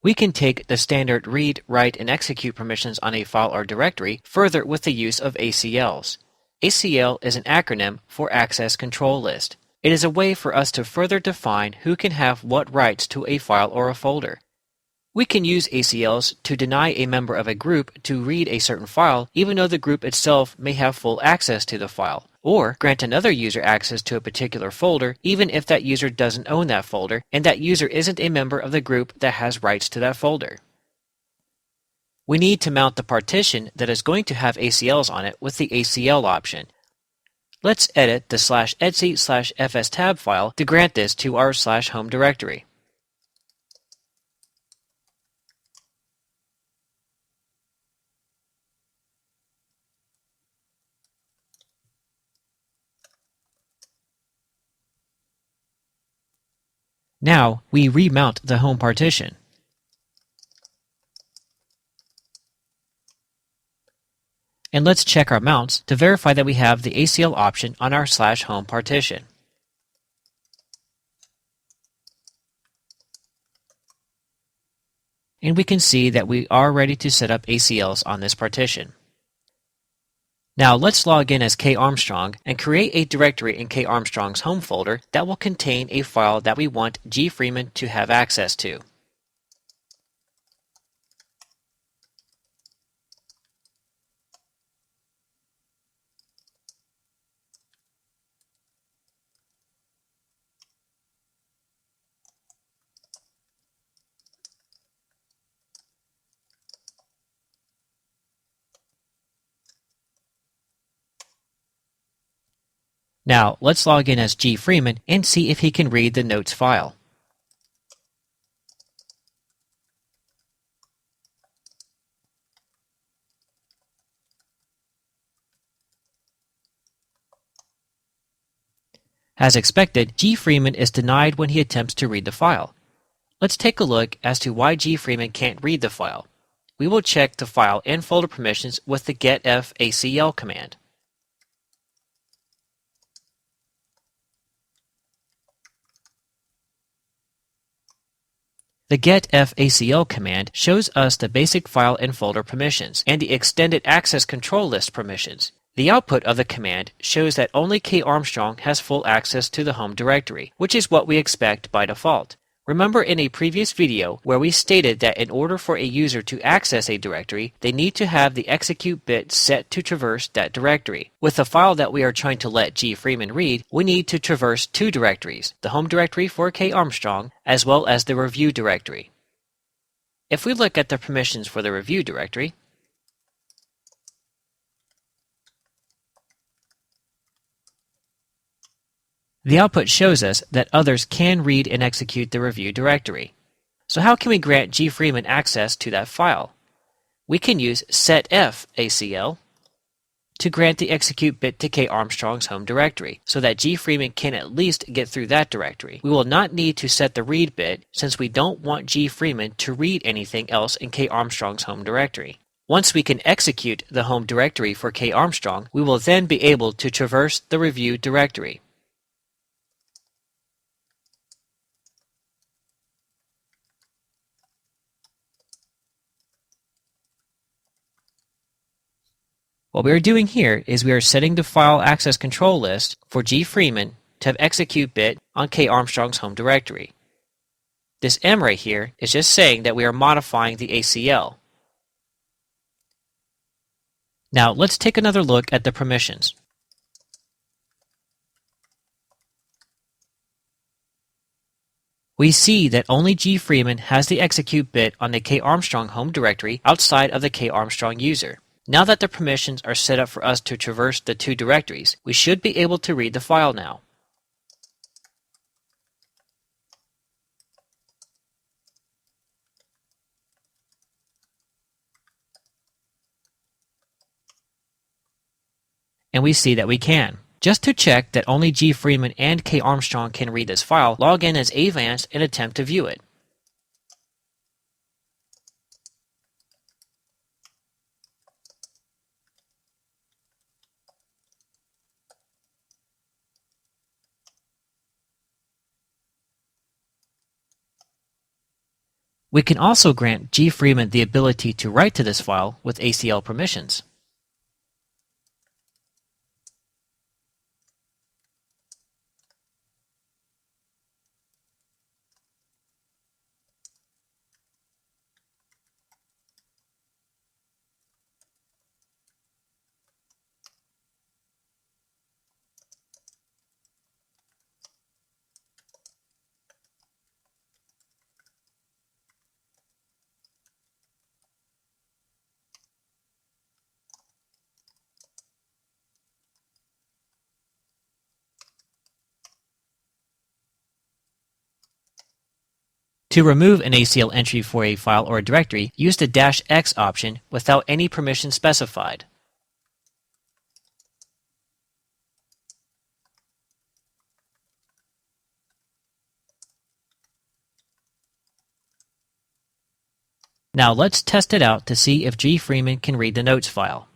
We can take the standard read, write, and execute permissions on a file or directory further with the use of ACLs. ACL is an acronym for Access Control List. It is a way for us to further define who can have what rights to a file or a folder. We can use ACLs to deny a member of a group to read a certain file even though the group itself may have full access to the file, or grant another user access to a particular folder even if that user doesn't own that folder and that user isn't a member of the group that has rights to that folder. We need to mount the partition that is going to have ACLs on it with the ACL option. Let's edit the /etc/fstab file to grant this to our /home directory. Now we remount the home partition. And let's check our mounts to verify that we have the ACL option on our /home partition. And we can see that we are ready to set up ACLs on this partition. Now let's log in as K Armstrong and create a directory in K Armstrong's home folder that will contain a file that we want G. Freeman to have access to. Now let's log in as G. Freeman and see if he can read the notes file. As expected, G. Freeman is denied when he attempts to read the file. Let's take a look as to why G. Freeman can't read the file. We will check the file and folder permissions with the getf_acl command. The getf_acl command shows us the basic file and folder permissions and the extended access control list permissions. The output of the command shows that only K Armstrong has full access to the home directory, which is what we expect by default. Remember in a previous video where we stated that in order for a user to access a directory, they need to have the execute bit set to traverse that directory. With the file that we are trying to let G. Freeman read, we need to traverse two directories, the home directory for K. Armstrong as well as the review directory. If we look at the permissions for the review directory, the output shows us that others can read and execute the review directory. So how can we grant G. Freeman access to that file? We can use setf_acl to grant the execute bit to K. Armstrong's home directory, so that G. Freeman can at least get through that directory. We will not need to set the read bit since we don't want G. Freeman to read anything else in K. Armstrong's home directory. Once we can execute the home directory for K. Armstrong, we will then be able to traverse the review directory. What we are doing here is we are setting the file access control list for G. Freeman to have execute bit on K. Armstrong's home directory. This M right here is just saying that we are modifying the ACL. Now let's take another look at the permissions. We see that only G. Freeman has the execute bit on the K. Armstrong home directory outside of the K. Armstrong user. Now that the permissions are set up for us to traverse the two directories, we should be able to read the file now. And we see that we can. Just to check that only G. Freeman and K. Armstrong can read this file, log in as Avance and attempt to view it. We can also grant G. Freeman the ability to write to this file with ACL permissions. To remove an ACL entry for a file or a directory, use the -X option without any permission specified. Now let's test it out to see if G. Freeman can read the notes file.